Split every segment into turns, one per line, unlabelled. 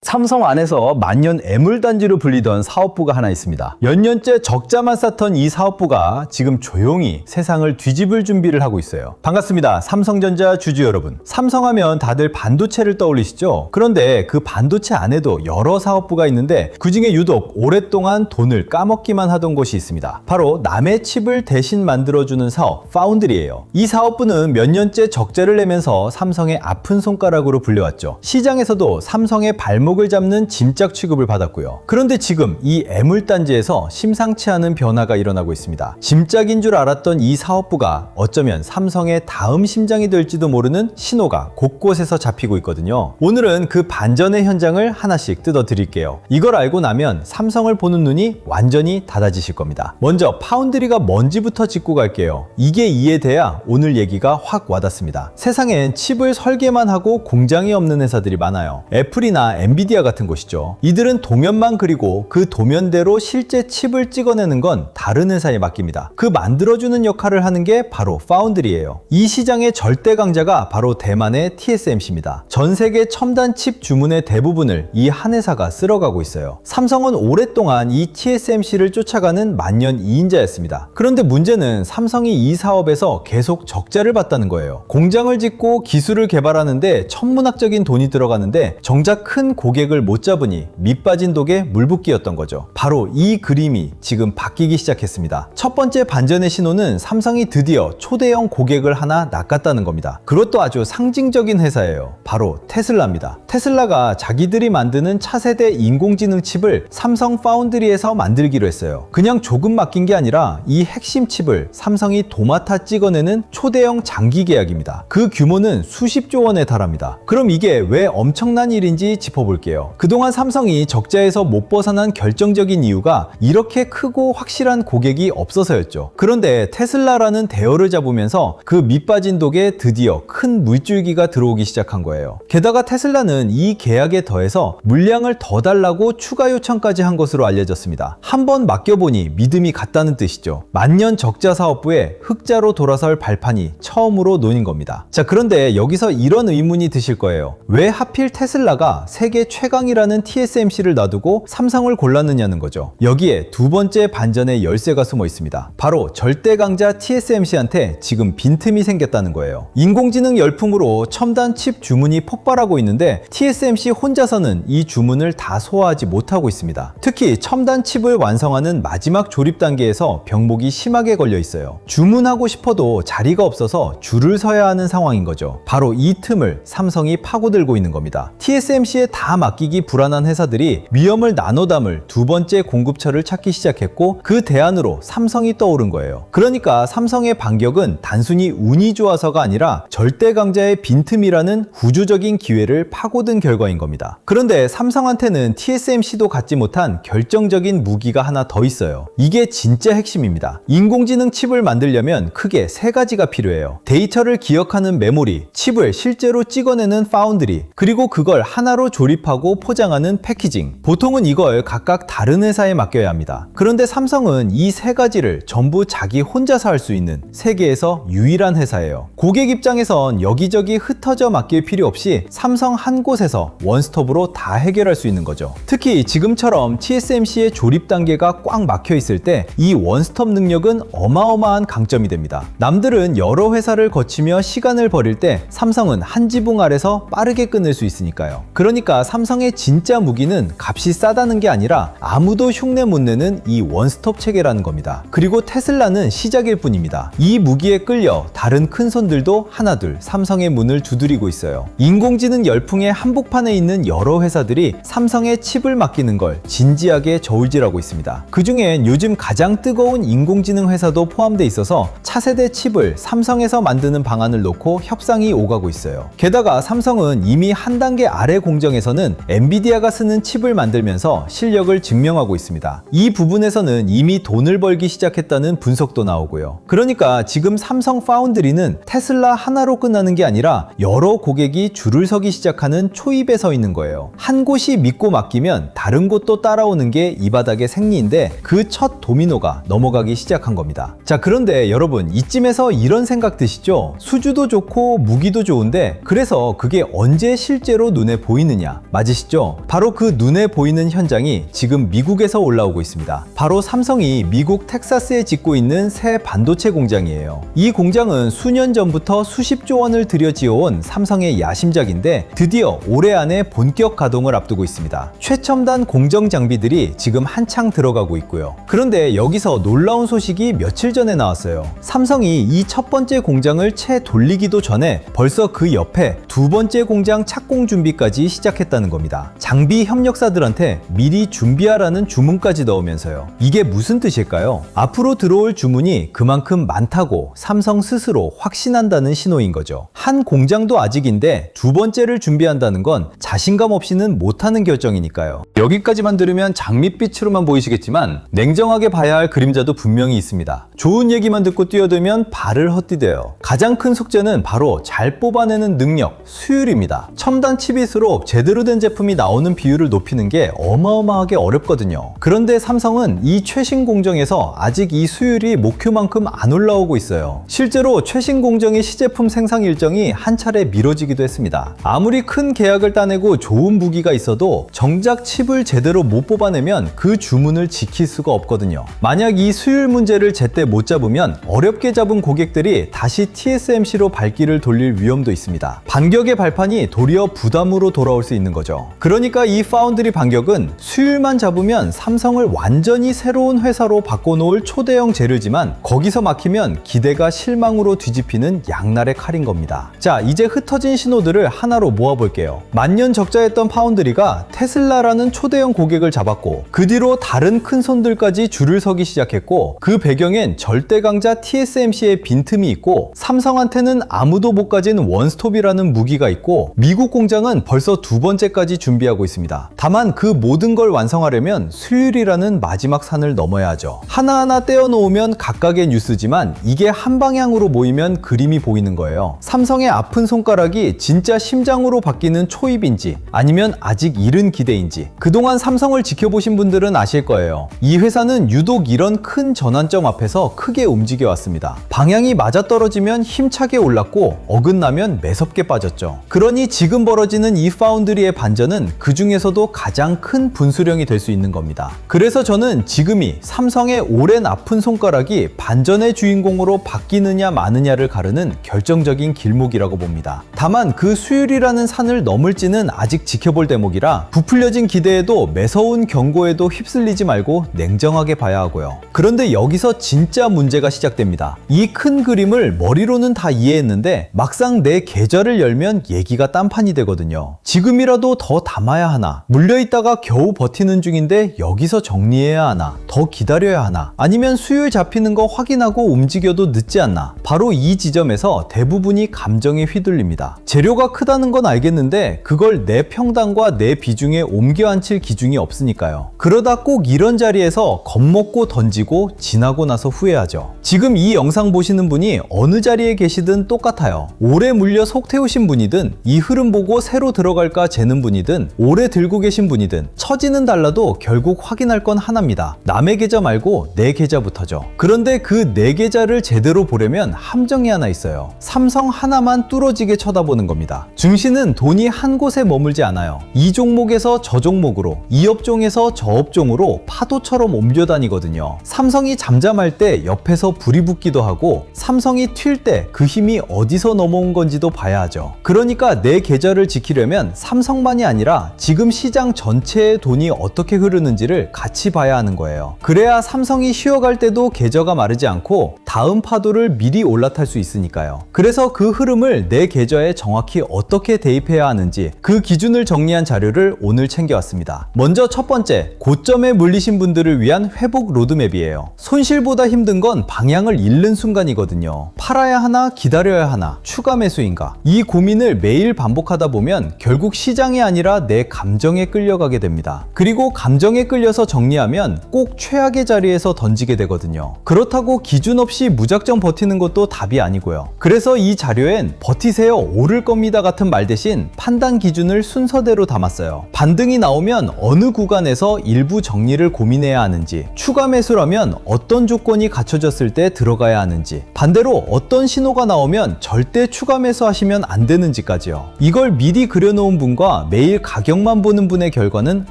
삼성 안에서 만년 애물단지로 불리던 사업부가 하나 있습니다. 몇 년째 적자만 쌓던 이 사업부가 지금 조용히 세상을 뒤집을 준비를 하고 있어요. 반갑습니다. 삼성전자 주주 여러분. 삼성하면 다들 반도체를 떠올리시죠? 그런데 그 반도체 안에도 여러 사업부가 있는데 그중에 유독 오랫동안 돈을 까먹기만 하던 곳이 있습니다. 바로 남의 칩을 대신 만들어주는 사업, 파운드리예요. 이 사업부는 몇 년째 적자를 내면서 삼성의 아픈 손가락으로 불려왔죠. 시장에서도 삼성의 발목을 잡는 짐짝 취급을 받았고요. 그런데 지금 이 애물단지에서 심상치 않은 변화가 일어나고 있습니다. 짐짝인 줄 알았던 이 사업부가 어쩌면 삼성의 다음 심장이 될지도 모르는 신호가 곳곳에서 잡히고 있거든요. 오늘은 그 반전의 현장을 하나씩 뜯어 드릴게요. 이걸 알고 나면 삼성을 보는 눈이 완전히 닫아지실 겁니다. 먼저 파운드리가 뭔지부터 짚고 갈게요. 이게 이해돼야 오늘 얘기가 확 와닿습니다. 세상엔 칩을 설계만 하고 공장이 없는 회사들이 많아요. 애플이나 엔비디아 같은 곳이죠. 이들은 도면만 그리고 그 도면대로 실제 칩을 찍어내는 건 다른 회사에 맡깁니다. 그 만들어주는 역할을 하는 게 바로 파운드리예요. 이 시장의 절대 강자가 바로 대만의 TSMC입니다. 전 세계 첨단 칩 주문의 대부분을 이 한 회사가 쓸어가고 있어요. 삼성은 오랫동안 이 TSMC를 쫓아가는 만년 2인자였습니다. 그런데 문제는 삼성이 이 사업에서 계속 적자를 봤다는 거예요. 공장을 짓고 기술을 개발하는데 천문학적인 돈이 들어가는데 정작 큰 고객을 못 잡으니 밑빠진 독에 물붓기였던 거죠. 바로 이 그림이 지금 바뀌기 시작했습니다. 첫 번째 반전의 신호는 삼성이 드디어 초대형 고객을 하나 낚았다는 겁니다. 그것도 아주 상징적인 회사예요. 바로 테슬라입니다. 테슬라가 자기들이 만드는 차세대 인공지능 칩을 삼성 파운드리에서 만들기로 했어요. 그냥 조금 맡긴 게 아니라 이 핵심 칩을 삼성이 도맡아 찍어내는 초대형 장기 계약입니다. 그 규모는 수십조 원에 달합니다. 그럼 이게 왜 엄청난 일인지 짚어볼게요. 그동안 삼성이 적자에서 못 벗어난 결정적인 이유가 이렇게 크고 확실한 고객이 없어서였죠. 그런데 테슬라라는 대어를 잡으면서 그 밑빠진 독에 드디어 큰 물줄기가 들어오기 시작한 거예요. 게다가 테슬라는 이 계약에 더해서 물량을 더 달라고 추가 요청까지 한 것으로 알려졌습니다. 한번 맡겨보니 믿음이 갔다는 뜻이죠. 만년 적자 사업부에 흑자로 돌아설 발판이 처음으로 놓인 겁니다. 자, 그런데 여기서 이런 의문이 드실 거예요. 왜 하필 테슬라가 세계 최강이라는 TSMC를 놔두고 삼성을 골랐느냐는 거죠. 여기에 두 번째 반전의 열쇠가 숨어 있습니다. 바로 절대 강자 TSMC한테 지금 빈틈이 생겼다는 거예요. 인공지능 열풍으로 첨단 칩 주문이 폭발하고 있는데 TSMC 혼자서는 이 주문을 다 소화하지 못하고 있습니다. 특히 첨단 칩을 완성하는 마지막 조립 단계에서 병목이 심하게 걸려 있어요. 주문하고 싶어도 자리가 없어서 줄을 서야 하는 상황인 거죠. 바로 이 틈을 삼성이 파고들고 있는 겁니다. TSMC에 다 맡기기 불안한 회사들이 위험을 나눠 담을 두 번째 공급처를 찾기 시작했고 그 대안으로 삼성이 떠오른 거예요. 그러니까 삼성의 반격은 단순히 운이 좋아서가 아니라 절대 강자의 빈틈이라는 구조적인 기회를 파고든 결과인 겁니다. 그런데 삼성한테는 TSMC도 갖지 못한 결정적인 무기가 하나 더 있어요. 이게 진짜 핵심입니다. 인공지능 칩을 만들려면 크게 세 가지가 필요해요. 데이터를 기억하는 메모리, 칩을 실제로 찍어내는 파운드리, 그리고 그걸 하나로 조립하고 포장하는 패키징. 보통은 이걸 각각 다른 회사에 맡겨야 합니다. 그런데 삼성은 이 세 가지를 전부 자기 혼자서 할 수 있는 세계에서 유일한 회사예요. 고객 입장에선 여기저기 흩어져 맡길 필요 없이 삼성 한 곳에서 원스톱으로 다 해결할 수 있는 거죠. 특히 지금처럼 TSMC의 조립 단계가 꽉 막혀 있을 때 이 원스톱 능력은 어마어마한 강점이 됩니다. 남들은 여러 회사를 거치며 시간을 버릴 때 삼성은 한 지붕 아래서 빠르게 끊을 수 있으니까요. 그러니까 삼성의 진짜 무기는 값이 싸다는 게 아니라 아무도 흉내 못 내는 이 원스톱 체계라는 겁니다. 그리고 테슬라는 시작일 뿐입니다. 이 무기에 끌려 다른 큰 손들도 하나둘 삼성의 문을 두드리고 있어요. 인공지능 열풍의 한복판에 있는 여러 회사들이 삼성에 칩을 맡기는 걸 진지하게 저울질하고 있습니다. 그중엔 요즘 가장 뜨거운 인공지능 회사도 포함돼 있어서 차세대 칩을 삼성에서 만드는 방안을 놓고 협상이 오가고 있어요. 게다가 삼성은 이미 한 단계 아래 공정에서는 엔비디아가 쓰는 칩을 만들면서 실력을 증명하고 있습니다. 이 부분에서는 이미 돈을 벌기 시작했다는 분석도 나오고요. 그러니까 지금 삼성 파운드리는 테슬라 하나로 끝나는 게 아니라 여러 고객이 줄을 서기 시작하는 초입에 서 있는 거예요. 한 곳이 믿고 맡기면 다른 곳도 따라오는 게 이 바닥의 생리인데 그 첫 도미노가 넘어가기 시작한 겁니다. 자, 그런데 여러분 이쯤에서 이런 생각 드시죠? 수주도 좋고 무기도 좋은데 그래서 그게 언제 실제로 눈에 보이느냐? 맞으시죠? 바로 그 눈에 보이는 현장이 지금 미국에서 올라오고 있습니다. 바로 삼성이 미국 텍사스에 짓고 있는 새 반도체 공장이에요. 이 공장은 수년 전부터 수십조 원을 들여 지어온 삼성의 야심작인데 드디어 올해 안에 본격 가동을 앞두고 있습니다. 최첨단 공정 장비들이 지금 한창 들어가고 있고요. 그런데 여기서 놀라운 소식이 며칠 전에 나왔어요. 삼성이 이 첫 번째 공장을 채 돌리기도 전에 벌써 그 옆에 두 번째 공장 착공 준비까지 시작했다는 겁니다. 장비 협력사들한테 미리 준비하라는 주문까지 넣으면서요. 이게 무슨 뜻일까요? 앞으로 들어올 주문이 그만큼 많다고 삼성 스스로 확신한다는 신호인 거죠. 한 공장도 아직인데 두 번째를 준비한다는 건 자신감 없이는 못하는 결정이니까요. 여기까지만 들으면 장밋빛으로만 보이시겠지만 냉정하게 봐야 할 그림자도 분명히 있습니다. 좋은 얘기만 듣고 뛰어들면 발을 헛디뎌요. 가장 큰 숙제는 바로 잘 뽑아내는 능력, 수율입니다. 첨단 칩일수록 제대로 된 제품이 나오는 비율을 높이는 게 어마어마하게 어렵거든요. 그런데 삼성은 이 최신 공정에서 아직 이 수율이 목표만큼 안 올라오고 있어요. 실제로 최신 공정의 시제품 생산 일정이 한 차례 미뤄지기도 했습니다. 아무리 큰 계약을 따내고 좋은 무기가 있어도 정작 칩을 제대로 못 뽑아내면 그 주문을 지킬 수가 없거든요. 만약 이 수율 문제를 제때 못 잡으면 어렵게 잡은 고객들이 다시 TSMC로 발길을 돌릴 위험도 있습니다. 반격의 발판이 도리어 부담으로 돌아올 수 있는 거죠. 그러니까 이 파운드리 반격은 수율만 잡으면 삼성을 완전히 새로운 회사로 바꿔놓을 초대형 재료지만 거기서 막히면 기대가 실망으로 뒤집히는 양날의 칼인 겁니다. 자, 이제 흩어진 신호들을 하나로 모아볼게요. 만년 적자였던 파운드리가 테슬라라는 초대형 고객을 잡았고 그 뒤로 다른 큰 손들까지 줄을 서기 시작했고 그 배경엔 절대 강자 TSMC의 빈틈이 있고 삼성한테는 아무도 못 가진 원스톱이라는 무기가 있고 미국 공장은 벌써 두 번째까지 준비하고 있습니다. 다만 그 모든 걸 완성하려면 수율이라는 마지막 산을 넘어야 하죠. 하나하나 떼어놓으면 각각의 뉴스지만 이게 한 방향으로 모이면 그림이 보이는 거예요. 삼성의 아픈 손가락이 진짜 심장으로 바뀌는 초입인지 아니면 아직 이른 기대인지 그동안 삼성을 지켜보신 분들은 아실 거예요. 이 회사는 유독 이런 큰 전환점 앞에서 크게 움직여왔습니다. 방향이 맞아떨어지면 힘차게 올랐고 어긋나면 매섭게 빠졌죠. 그러니 지금 벌어지는 이 파운드리의 반전은 그 중에서도 가장 큰 분수령이 될 수 있는 겁니다. 그래서 저는 지금이 삼성의 오랜 아픈 손가락이 반전의 주인공으로 바뀌느냐 마느냐를 가르는 결정적인 길목이라고 봅니다. 다만 그 수율이라는 산을 넘을지는 아직 지켜볼 대목이라 부풀려진 기대에도 매서운 경고에도 휩쓸리지 말고 냉정하게 봐야 하고요. 그런데 여기서 진짜 문제가 시작됩니다. 이 큰 그림을 머리로는 다 이해했는데 막상 내 계좌를 열면 얘기가 딴판이 되거든요. 지금이라도 더 담아야 하나? 물려있다가 겨우 버티는 중인데 여기서 정리해야 하나? 더 기다려야 하나? 아니면 수율 잡히는 거 확인하고 움직여도 늦지 않나? 바로 이 지점에서 대부분이 감정에 휘둘립니다. 재료가 크다는 건 알겠는데 그걸 내 평단과 내 비중에 옮겨 앉힐 기준이 없으니까요. 그러다 꼭 이런 자리에서 겁먹고 던지고 지나고 나서 후회하죠. 지금 이 영상 보시는 분이 어느 자리에 계시든 똑같아요. 오래 물려 속 태우신 분이든 이 흐름 보고 새로 들어갈까 재는 분이든 오래 들고 계신 분이든 처지는 달라도 결국 확인할 건 하나입니다. 남의 계좌 말고 내 계좌부터죠. 그런데 그 내 계좌를 제대로 보려면 함정이 하나 있어요. 삼성 하나만 뚫어지게 쳐다보는 겁니다. 증시는 돈이 한 곳에 머물지 않아요. 이 종목에서 저 종목으로, 이 업종에서 저 업종으로 파도처럼 옮겨 다니거든요. 삼성이 잠잠할 때 옆에서 불이 붙기도 하고 삼성이 튈 때 그 힘이 어디서 넘어온 건지도 봐야 하죠. 그러니까 내 계좌를 지키려면 삼성만이 아니라 지금 시장 전체의 돈이 어떻게 흐르는지를 같이 봐야 하는 거예요. 그래야 삼성이 쉬어갈 때도 계좌가 마르지 않고 다음 파도를 미리 올라탈 수 있으니까요. 그래서 그 흐름을 내 계좌에 정확히 어떻게 대입해야 하는지 그 기준을 정리한 자료를 오늘 챙겨왔습니다. 먼저 첫 번째, 고점에 물리신 분들을 위한 회복 로드맵이에요. 손실보다 힘든 건 방향을 잃는 순간이거든요. 팔아야 하나 기다려야 하나 추가 매수인가 이 고민을 매일 반복하다 보면 결국 시장이 아니라 내 감정에 끌려가게 됩니다. 그리고 감정에 끌려서 정리하면 꼭 최악의 자리에서 던지게 되거든요. 그렇다고 기준 없이 없이 무작정 버티는 것도 답이 아니고요. 그래서 이 자료엔 버티세요, 오를 겁니다 같은 말 대신 판단 기준을 순서대로 담았어요. 반등이 나오면 어느 구간에서 일부 정리를 고민해야 하는지, 추가 매수라면 어떤 조건이 갖춰졌을 때 들어가야 하는지, 반대로 어떤 신호가 나오면 절대 추가 매수하시면 안 되는지까지요. 이걸 미리 그려놓은 분과 매일 가격만 보는 분의 결과는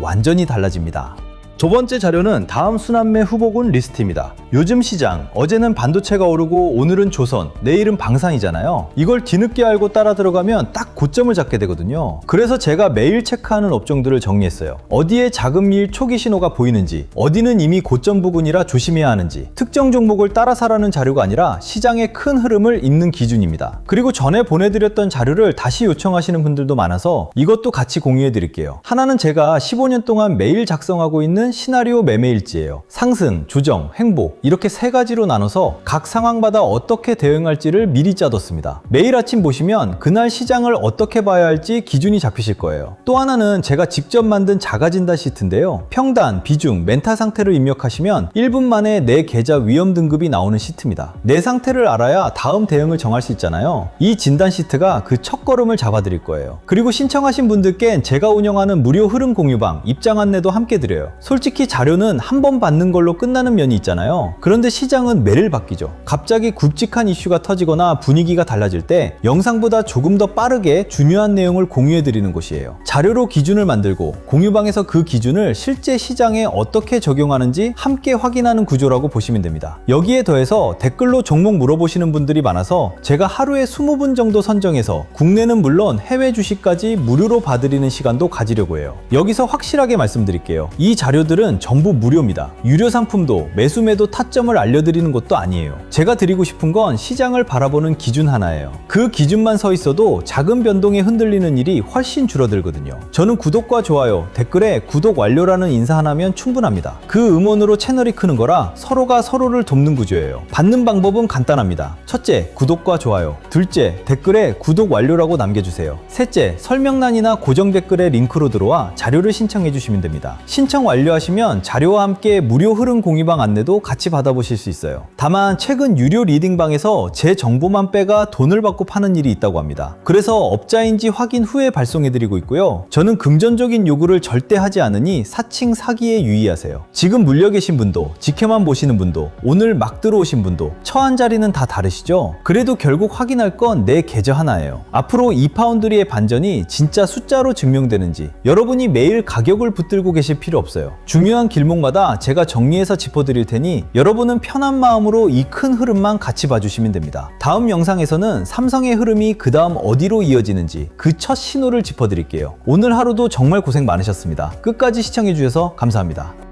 완전히 달라집니다. 두 번째 자료는 다음 순환매 후보군 리스트입니다. 요즘 시장, 어제는 반도체가 오르고 오늘은 조선, 내일은 방산이잖아요. 이걸 뒤늦게 알고 따라 들어가면 딱 고점을 잡게 되거든요. 그래서 제가 매일 체크하는 업종들을 정리했어요. 어디에 작은 미일 초기 신호가 보이는지, 어디는 이미 고점 부근이라 조심해야 하는지, 특정 종목을 따라 사라는 자료가 아니라 시장의 큰 흐름을 잇는 기준입니다. 그리고 전에 보내드렸던 자료를 다시 요청하시는 분들도 많아서 이것도 같이 공유해 드릴게요. 하나는 제가 15년 동안 매일 작성하고 있는 시나리오 매매일지예요. 상승, 조정, 행복 이렇게 세 가지로 나눠서 각 상황마다 어떻게 대응할지를 미리 짜뒀습니다. 매일 아침 보시면 그날 시장을 어떻게 봐야 할지 기준이 잡히실 거예요. 또 하나는 제가 직접 만든 자가진단 시트인데요. 평단, 비중, 멘탈 상태를 입력하시면 1분 만에 내 계좌 위험 등급이 나오는 시트입니다. 내 상태를 알아야 다음 대응을 정할 수 있잖아요. 이 진단 시트가 그 첫걸음을 잡아드릴 거예요. 그리고 신청하신 분들께는 제가 운영하는 무료 흐름 공유방 입장 안내도 함께 드려요. 솔직히 자료는 한 번 받는 걸로 끝나는 면이 있잖아요. 그런데 시장은 매일 바뀌죠. 갑자기 굵직한 이슈가 터지거나 분위기가 달라질 때 영상보다 조금 더 빠르게 중요한 내용을 공유해 드리는 곳이에요. 자료로 기준을 만들고 공유방에서 그 기준을 실제 시장에 어떻게 적용하는지 함께 확인하는 구조라고 보시면 됩니다. 여기에 더해서 댓글로 종목 물어보시는 분들이 많아서 제가 하루에 20분 정도 선정해서 국내는 물론 해외 주식까지 무료로 봐드리는 시간도 가지려고 해요. 여기서 확실하게 말씀드릴게요. 이 자료들은 전부 무료입니다. 유료 상품도 매수 매도 타점을 알려드리는 것도 아니에요. 제가 드리고 싶은 건 시장을 바라보는 기준 하나예요. 그 기준만 서 있어도 작은 변동에 흔들리는 일이 훨씬 줄어들거든요. 저는 구독과 좋아요, 댓글에 구독 완료라는 인사 하나면 충분합니다. 그 응원으로 채널이 크는 거라 서로가 서로를 돕는 구조예요. 받는 방법은 간단합니다. 첫째, 구독과 좋아요. 둘째, 댓글에 구독 완료라고 남겨주세요. 셋째, 설명란이나 고정 댓글에 링크로 들어와 자료를 신청해 주시면 됩니다. 신청 완료하시면 자료와 함께 무료 흐름 공유방 안내도 같이 받아보실 수 있어요. 다만 최근 유료 리딩방에서 제 정보만 빼가 돈을 받고 파는 일이 있다고 합니다. 그래서 업자인지 확인 후에 발송해드리고 있고요. 저는 금전적인 요구를 절대 하지 않으니 사칭 사기에 유의하세요. 지금 물려 계신 분도, 지켜만 보시는 분도, 오늘 막 들어오신 분도 처한 자리는 다 다르시죠? 그래도 결국 확인할 건 내 계좌 하나예요. 앞으로 이 파운드리의 반전이 진짜 숫자로 증명되는지 여러분이 매일 가격을 붙들고 계실 필요 없어요. 중요한 길목마다 제가 정리해서 짚어드릴 테니 여러분은 편한 마음으로 이 큰 흐름만 같이 봐주시면 됩니다. 다음 영상에서는 삼성의 흐름이 그 다음 어디로 이어지는지 그 첫 신호를 짚어드릴게요. 오늘 하루도 정말 고생 많으셨습니다. 끝까지 시청해주셔서 감사합니다.